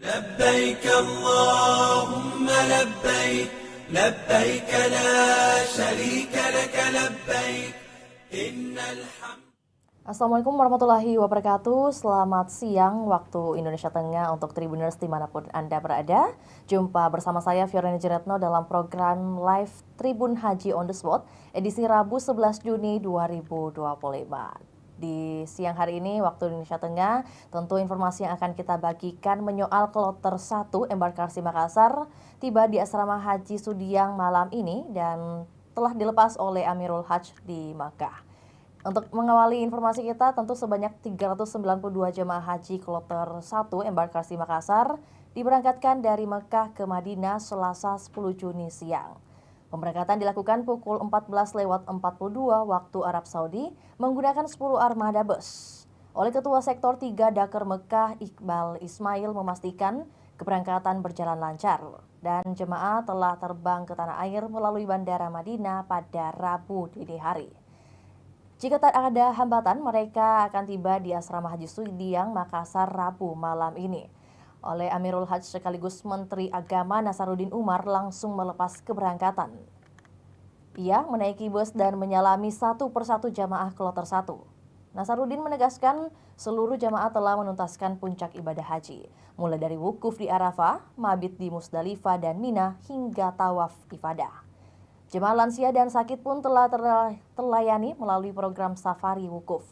لبيك اللهم لبيك لبيك لا شريك لك لبيك إن الحمد. Assalamualaikum warahmatullahi wabarakatuh. Selamat siang waktu Indonesia Tengah untuk Tribuners dimanapun Anda berada. Jumpa bersama saya Fiorina Jeretno dalam program Live Tribun Haji on the Spot edisi Rabu 11 Juni 2025. Di siang hari ini waktu Indonesia Tengah, tentu informasi yang akan kita bagikan menyoal kloter 1 embarkasi Makassar tiba di asrama Haji Sudiang malam ini dan telah dilepas oleh Amirul Hajj di Makkah. Untuk mengawali informasi kita, tentu sebanyak 392 jemaah haji kloter 1 embarkasi Makassar diberangkatkan dari Mekah ke Madinah Selasa 10 Juni siang. Pemberangkatan dilakukan pukul 14.42 waktu Arab Saudi menggunakan 10 armada bus. Oleh Ketua Sektor 3 Dakar Mekah Iqbal Ismail memastikan keberangkatan berjalan lancar dan jemaah telah terbang ke tanah air melalui Bandara Madinah pada Rabu dini hari. Jika tak ada hambatan, mereka akan tiba di Asrama Haji Sudiang, Makassar, Rabu malam ini. Oleh Amirul Hajj sekaligus Menteri Agama Nasaruddin Umar langsung melepas keberangkatan. Ia menaiki bus dan menyalami satu persatu jamaah kloter 1. Nasaruddin menegaskan seluruh jamaah telah menuntaskan puncak ibadah haji, mulai dari wukuf di Arafah, mabit di Musdalifah dan Mina hingga tawaf ifadah. Jemaah lansia dan sakit pun telah terlayani melalui program Safari Wukuf.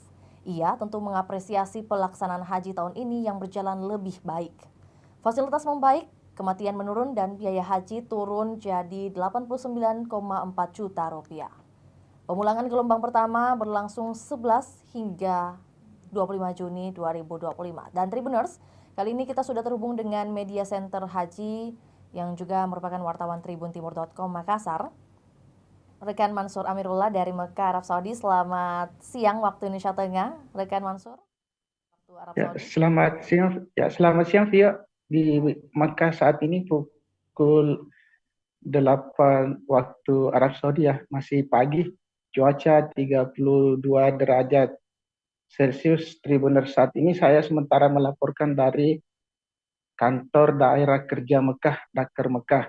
Ia tentu mengapresiasi pelaksanaan haji tahun ini yang berjalan lebih baik. Fasilitas membaik, kematian menurun dan biaya haji turun jadi 89,4 juta rupiah. Pemulangan gelombang pertama berlangsung 11 hingga 25 Juni 2025. Dan Tribuners, kali ini kita sudah terhubung dengan Media Center Haji yang juga merupakan wartawan tribuntimur.com Makassar. Rekan Mansur Amirullah dari Mekah, Arab Saudi. Selamat siang waktu Indonesia Tengah, rekan Mansur. Waktu Arab Saudi. Selamat siang Via. Di Makkah saat ini pukul 8 waktu Arab Saudi ya, masih pagi. Cuaca 32 derajat Celcius. Tribuner saat ini saya sementara melaporkan dari kantor daerah kerja Mekah, Dakar Mekah.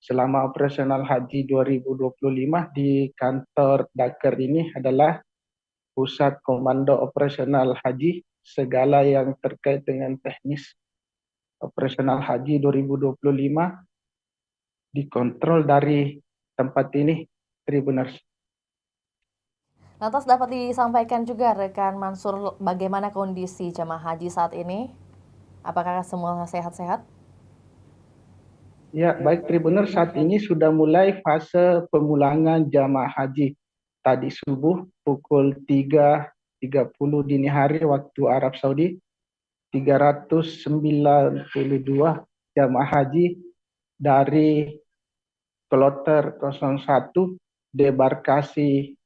Selama operasional haji 2025 di kantor Dakar ini adalah pusat komando operasional haji, segala yang terkait dengan teknis operasional haji 2025 dikontrol dari tempat ini, Tribuners. Lantas dapat disampaikan juga rekan Mansur bagaimana kondisi jemaah haji saat ini? Apakah semua sehat-sehat? Ya, baik Tribuners, saat ini sudah mulai fase pemulangan jamaah haji. Tadi subuh pukul 3.30 dini hari waktu Arab Saudi, 392 jamaah haji dari kloter 01 debarkasi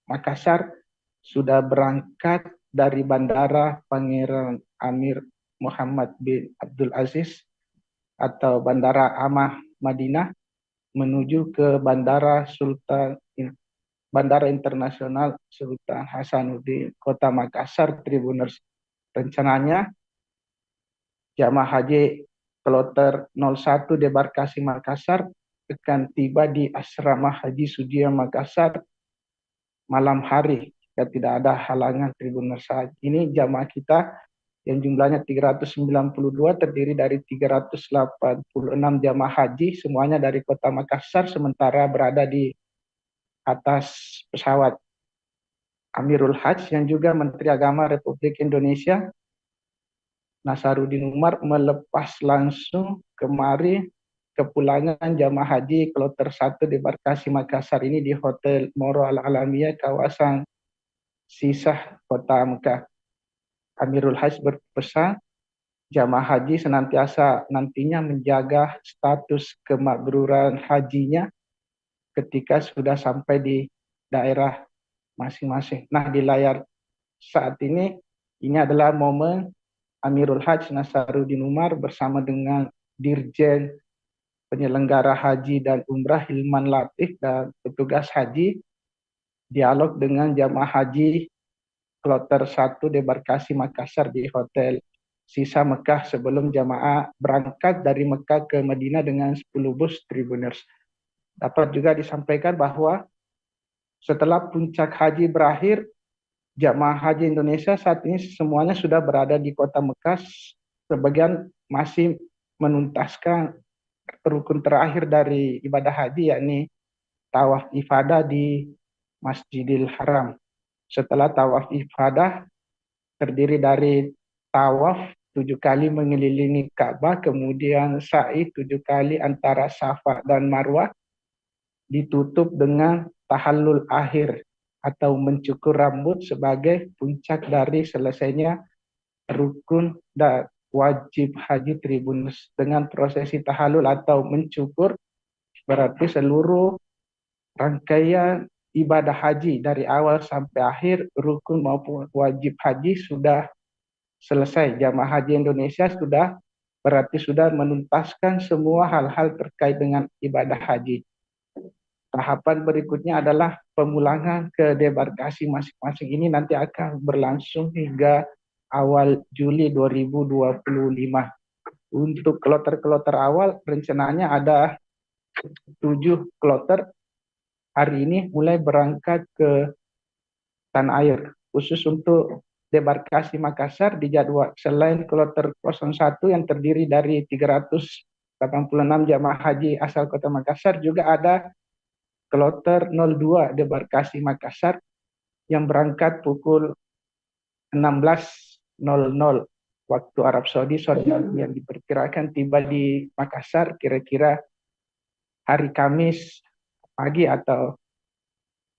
Makassar sudah berangkat dari Bandara Pangeran Amir Muhammad bin Abdul Aziz atau Bandara Amah Madinah menuju ke Bandara Internasional Sultan Hasanuddin Kota Makassar. Tribuners, rencananya jamaah haji kloter 01 debarkasi Makassar akan tiba di Asrama Haji Sudiang Makassar malam hari jika tidak ada halangan. Tribuners, saat ini jamaah kita yang jumlahnya 392 terdiri dari 386 jamaah haji, semuanya dari kota Makassar, sementara berada di atas pesawat. Amirul Hajj yang juga Menteri Agama Republik Indonesia Nasaruddin Umar melepas langsung kemarin kepulangan jamaah haji kloter 1 debarkasi Makassar ini di Hotel Moro Al Alamiyah, kawasan Sisah, Kota Mekah. Amirul Hajj berpesan jamaah haji senantiasa nantinya menjaga status kemakbruran hajinya ketika sudah sampai di daerah masing-masing. Nah, di layar saat ini adalah momen Amirul Hajj Nasaruddin Umar bersama dengan Dirjen Penyelenggara Haji dan Umrah Hilman Latif dan petugas haji dialog dengan jamaah haji kloter 1 debarkasi Makassar di Hotel sisa Mekah sebelum jamaah berangkat dari Mekah ke Madinah dengan 10 bus Tribuners. Dapat juga disampaikan bahwa setelah puncak haji berakhir, jamaah haji Indonesia saat ini semuanya sudah berada di kota Mekah. Sebagian masih menuntaskan rukun terakhir dari ibadah haji, yakni tawaf ifadah di Masjidil Haram. Setelah tawaf ifadah terdiri dari tawaf 7 kali mengelilingi Ka'bah, kemudian sa'i 7 kali antara Safa dan Marwah, ditutup dengan tahallul akhir atau mencukur rambut sebagai puncak dari selesainya rukun dan wajib haji Tribuners. Dengan prosesi tahallul atau mencukur, berarti seluruh rangkaian ibadah haji dari awal sampai akhir, rukun maupun wajib haji sudah selesai. Jamaah haji Indonesia berarti sudah menuntaskan semua hal-hal terkait dengan ibadah haji. Tahapan berikutnya adalah pemulangan ke debarkasi masing-masing. Ini nanti akan berlangsung hingga awal Juli 2025. Untuk kloter-kloter awal rencananya ada 7 kloter hari ini mulai berangkat ke tanah air. Khusus untuk debarkasi Makassar dijadwal selain kloter 01 yang terdiri dari 386 jamaah haji asal kota Makassar, juga ada kloter 02 debarkasi Makassar yang berangkat pukul 16.00 waktu Arab Saudi sore yang diperkirakan tiba di Makassar kira-kira hari Kamis pagi atau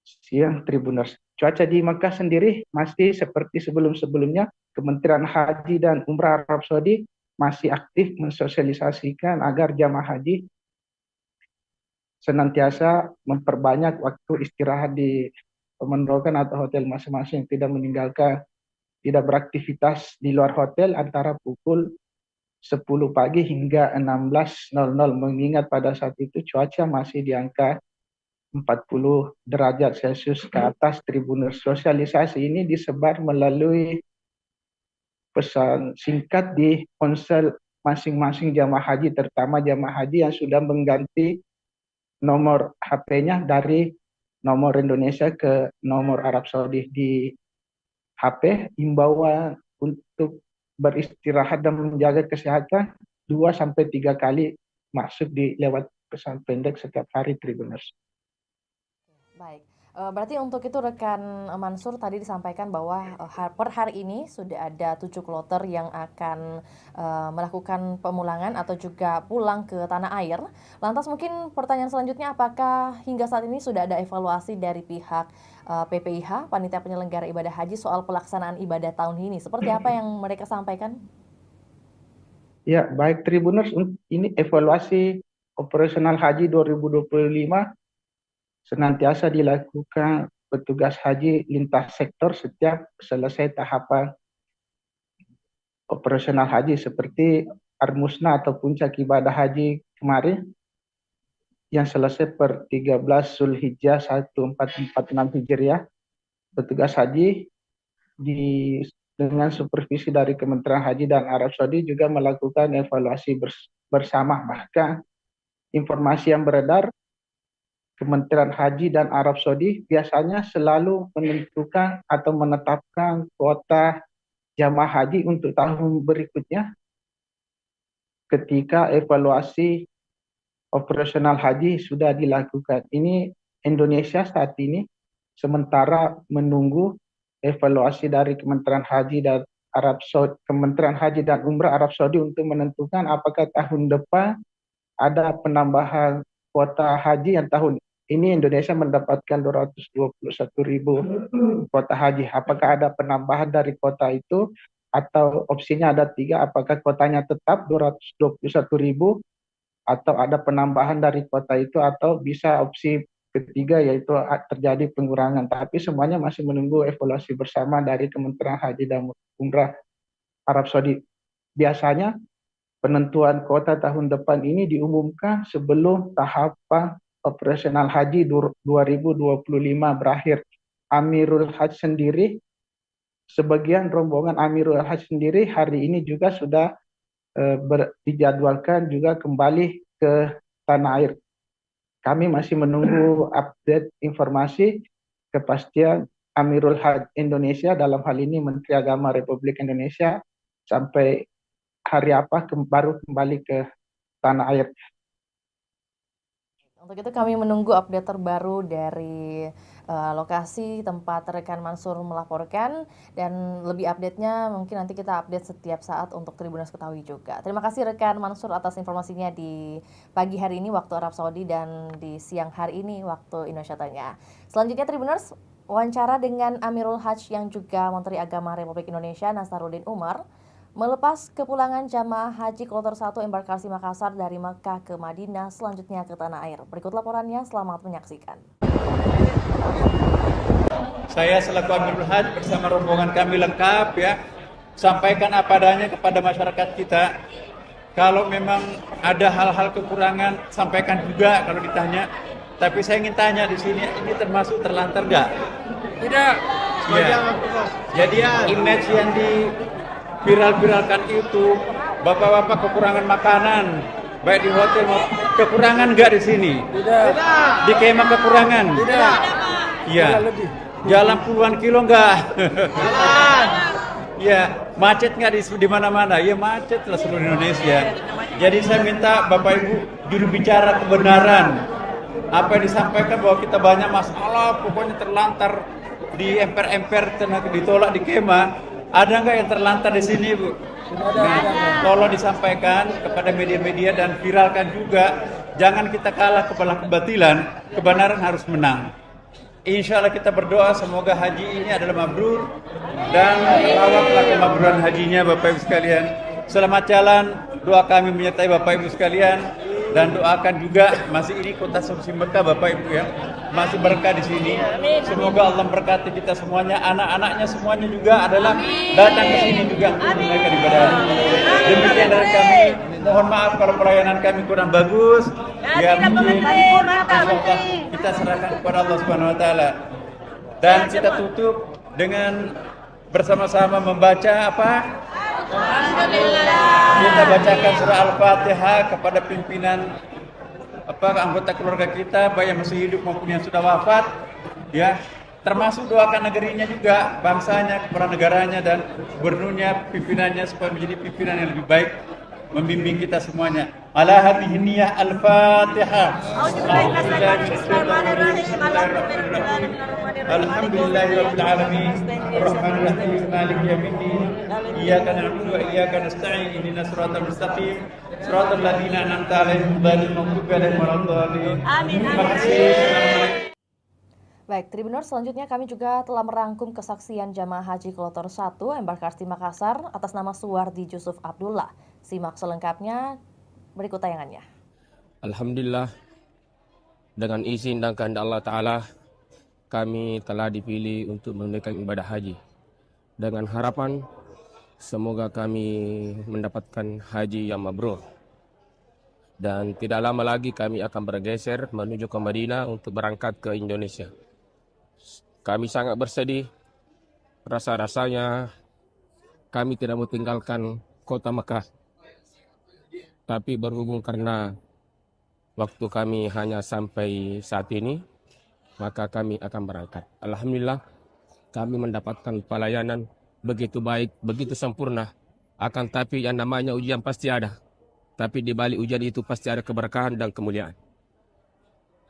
siang Tribuners. Cuaca di Mekah sendiri masih seperti sebelum-sebelumnya. Kementerian Haji dan Umrah Arab Saudi masih aktif mensosialisasikan agar jamaah haji senantiasa memperbanyak waktu istirahat di pemondokan atau hotel masing-masing, tidak beraktivitas di luar hotel antara pukul 10 pagi hingga 16.00, mengingat pada saat itu cuaca masih di angka 40 derajat Celcius ke atas Tribuners. Sosialisasi ini disebar melalui pesan singkat di ponsel masing-masing jamaah haji, terutama jamaah haji yang sudah mengganti nomor HP-nya dari nomor Indonesia ke nomor Arab Saudi. Di HP, imbauan untuk beristirahat dan menjaga kesehatan 2-3 kali masuk di lewat pesan pendek setiap hari Tribuners. Baik, berarti untuk itu rekan Mansur tadi disampaikan bahwa per hari ini sudah ada 7 kloter yang akan melakukan pemulangan atau juga pulang ke tanah air. Lantas mungkin pertanyaan selanjutnya, apakah hingga saat ini sudah ada evaluasi dari pihak PPIH, Panitia Penyelenggara Ibadah Haji, soal pelaksanaan ibadah tahun ini? Seperti apa yang mereka sampaikan? Ya, baik Tribuners, ini evaluasi operasional haji 2025 senantiasa dilakukan petugas haji lintas sektor setiap selesai tahapan operasional haji, seperti Armusna atau puncak ibadah haji kemarin yang selesai per 13 Zulhijjah 1446 Hijriah. Petugas haji dengan supervisi dari Kementerian Haji dan Arab Saudi juga melakukan evaluasi bersama. Bahkan informasi yang beredar, Kementerian Haji dan Arab Saudi biasanya selalu menentukan atau menetapkan kuota jamaah haji untuk tahun berikutnya ketika evaluasi operasional haji sudah dilakukan. Ini Indonesia saat ini sementara menunggu evaluasi dari Kementerian Haji dan Kementerian Haji dan Umrah Arab Saudi untuk menentukan apakah tahun depan ada penambahan kuota haji yang tahun ini Indonesia mendapatkan 221.000 kuota haji. Apakah ada penambahan dari kuota itu atau opsinya ada 3, apakah kuotanya tetap 221.000 atau ada penambahan dari kuota itu, atau bisa opsi ketiga yaitu terjadi pengurangan. Tapi semuanya masih menunggu evaluasi bersama dari Kementerian Haji dan Umrah Arab Saudi. Biasanya penentuan kuota tahun depan ini diumumkan sebelum tahapan operasional haji 2025 berakhir. Amirul Hajj sendiri sebagian rombongan Amirul Hajj sendiri hari ini juga sudah dijadwalkan juga kembali ke tanah air. Kami masih menunggu update informasi kepastian Amirul Hajj Indonesia, dalam hal ini Menteri Agama Republik Indonesia, sampai hari apa baru kembali ke tanah air. Untuk itu kami menunggu update terbaru dari lokasi tempat rekan Mansur melaporkan, dan lebih update-nya mungkin nanti kita update setiap saat untuk Tribuners ketahui juga. Terima kasih rekan Mansur atas informasinya di pagi hari ini waktu Arab Saudi dan di siang hari ini waktu Indonesia Tengah. Selanjutnya Tribuners, wawancara dengan Amirul Hajj yang juga Menteri Agama Republik Indonesia Nasaruddin Umar melepas kepulangan jamaah haji kloter 1 embarkasi Makassar dari Mekah ke Madinah, selanjutnya ke tanah air. Berikut laporannya, selamat menyaksikan. Saya selaku Amirul Hajj bersama rombongan kami lengkap ya, sampaikan apa adanya kepada masyarakat kita. Kalau memang ada hal-hal kekurangan, sampaikan juga kalau ditanya. Tapi saya ingin tanya di sini, ini termasuk terlantar nggak? Tidak. Ya. Jadi image yang viral-viralkan itu, bapak-bapak kekurangan makanan, baik di hotel kekurangan nggak di sini? Tidak. Di kemah kekurangan? Tidak. Iya. Jalan puluhan kilo nggak? Jalan. Ya, macet nggak di mana-mana? Ya macet lah seluruh Indonesia. Jadi saya minta Bapak Ibu juru bicara kebenaran. Apa yang disampaikan bahwa kita banyak masalah, pokoknya terlantar di emper-emper, ditolak di kemah. Ada nggak yang terlantar di sini, Bu? Nah, tolong disampaikan kepada media-media dan viralkan juga. Jangan kita kalah kepada kebatilan, kebenaran harus menang. Insya Allah kita berdoa semoga haji ini adalah mabrur dan lawatlah kemakburan hajinya Bapak Ibu sekalian. Selamat jalan, doa kami menyertai Bapak Ibu sekalian. Dan doakan juga masih ini kota suci Mekah Bapak Ibu ya, masih berkah di sini. Semoga Allah berkati kita semuanya, anak-anaknya semuanya juga adalah datang ke sini juga untuk menunaikan ibadah. Demikian dari kami. Mohon maaf kalau pelayanan kami kurang bagus. Ya mungkin insyaallah kita serahkan kepada Allah Subhanahu Wa Taala. Dan kita tutup dengan bersama-sama membaca apa? Kita bacakan surah Al-Fatihah kepada pimpinan anggota keluarga kita, baik yang masih hidup maupun yang sudah wafat, ya. Termasuk doakan negerinya juga, bangsanya, kepala negaranya dan gubernurnya, pimpinannya supaya menjadi pimpinan yang lebih baik, membimbing kita semuanya. Ala hadhihi niyyah Al-Fatihah. Alhamdulillahirabbil alamin. Arrahmanir rahim. Maliki yaumiddin. Iyyaka na'budu wa iyyaka nasta'in. Ihdinas siratal mustaqim. Siratal ladzina an'amta 'alaihim ghairil maghdubi 'alaihim waladdallin. Amin. Terima kasih. Baik, Tribuners, selanjutnya kami juga telah merangkum kesaksian jamaah haji kloter 1 embarkasi Makassar atas nama Suwardi Yusuf Abdullah. Simak selengkapnya berikut tayangannya. Alhamdulillah, dengan izin dan kehendak Allah Ta'ala, kami telah dipilih untuk menunaikan ibadah haji. Dengan harapan, semoga kami mendapatkan haji yang mabrur. Dan tidak lama lagi kami akan bergeser menuju ke Madinah untuk berangkat ke Indonesia. Kami sangat bersedih, rasa-rasanya kami tidak mau tinggalkan kota Mekah. Tapi berhubung karena waktu kami hanya sampai saat ini, maka kami akan berangkat. Alhamdulillah, kami mendapatkan pelayanan begitu baik, begitu sempurna. Akan tapi yang namanya ujian pasti ada. Tapi di balik ujian itu pasti ada keberkahan dan kemuliaan.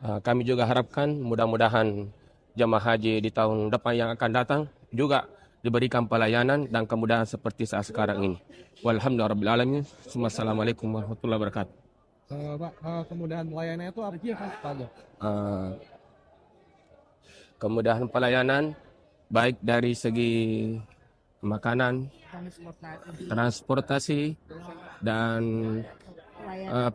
Kami juga harapkan mudah-mudahan jamaah haji di tahun depan yang akan datang juga diberikan pelayanan dan kemudahan seperti saat sekarang ini. Walhamdulillahirabbil alamin. Wassalamualaikum warahmatullahi wabarakatuh. Pak, kemudahan pelayanan itu apa saja? Kemudahan pelayanan baik dari segi makanan, transportasi, dan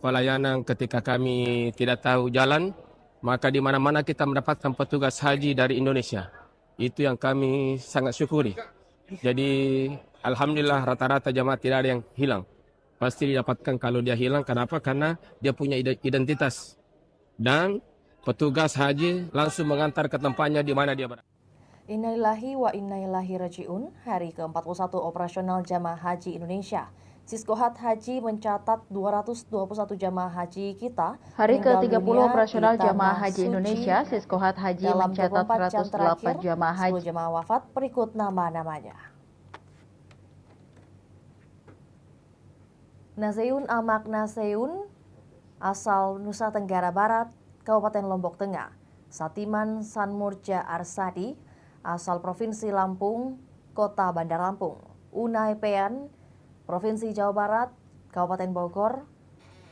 pelayanan ketika kami tidak tahu jalan, maka di mana-mana kita mendapatkan petugas haji dari Indonesia. Itu yang kami sangat syukuri. Jadi alhamdulillah rata-rata jamaah tidak ada yang hilang. Pasti didapatkan kalau dia hilang. Kenapa? Karena dia punya identitas. Dan petugas haji langsung mengantar ke tempatnya di mana dia berada. Innalillahi wa inna ilaihi raji'un. Hari ke-41 operasional jamaah haji Indonesia. Siskohat Haji mencatat 221 jamaah haji kita Hari meninggal ke-30 dunia operasional di jamaah Tanah haji Suci. Indonesia, Siskohat Haji Dalam mencatat 24 jam terakhir, 108 jamaah haji. 10 jamaah wafat berikut nama-namanya. Naseun Amak Naseun, asal Nusa Tenggara Barat, Kabupaten Lombok Tengah. Satiman Sanmurja Arsadi, asal Provinsi Lampung, Kota Bandar Lampung. Unai Pean, Provinsi Jawa Barat, Kabupaten Bogor.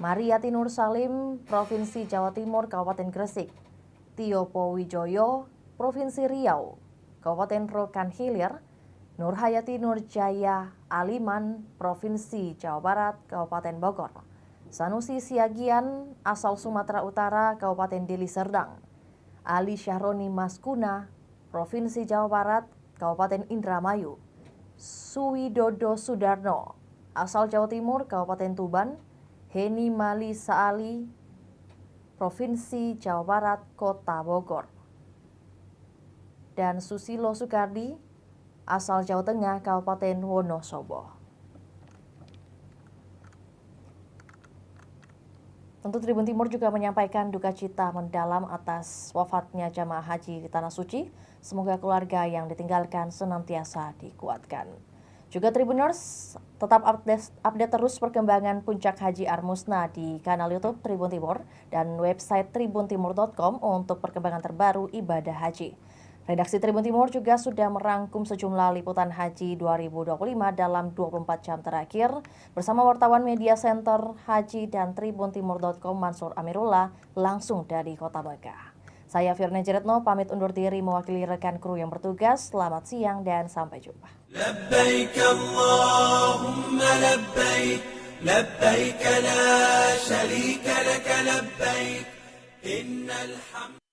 Mariyati Nur Salim, Provinsi Jawa Timur, Kabupaten Gresik. Tio Powijoyo, Provinsi Riau, Kabupaten Rokan Hilir. Nurhayati Nurjaya Aliman, Provinsi Jawa Barat, Kabupaten Bogor. Sanusi Siagian, asal Sumatera Utara, Kabupaten Deli Serdang. Ali Syahroni Maskuna, Provinsi Jawa Barat, Kabupaten Indramayu. Suwidodo Sudarno, asal Jawa Timur, Kabupaten Tuban. Heni Mali Saali, Provinsi Jawa Barat, Kota Bogor. Dan Susilo Soekardi, asal Jawa Tengah, Kabupaten Wonosobo. Tentu Tribun Timur juga menyampaikan duka cita mendalam atas wafatnya jamaah haji di Tanah Suci. Semoga keluarga yang ditinggalkan senantiasa dikuatkan. Juga Tribuners, tetap update terus perkembangan puncak haji Armusna di kanal YouTube Tribun Timur dan website tribuntimur.com untuk perkembangan terbaru ibadah haji. Redaksi Tribun Timur juga sudah merangkum sejumlah liputan haji 2025 dalam 24 jam terakhir bersama wartawan media center haji dan tribuntimur.com Mansur Amirullah langsung dari Kota Mekah. Saya Firna Jeretno pamit undur diri mewakili rekan kru yang bertugas. Selamat siang dan sampai jumpa. Labbaik Allahumma labbaik, labbaik la sharika laka labbaik, innal hamd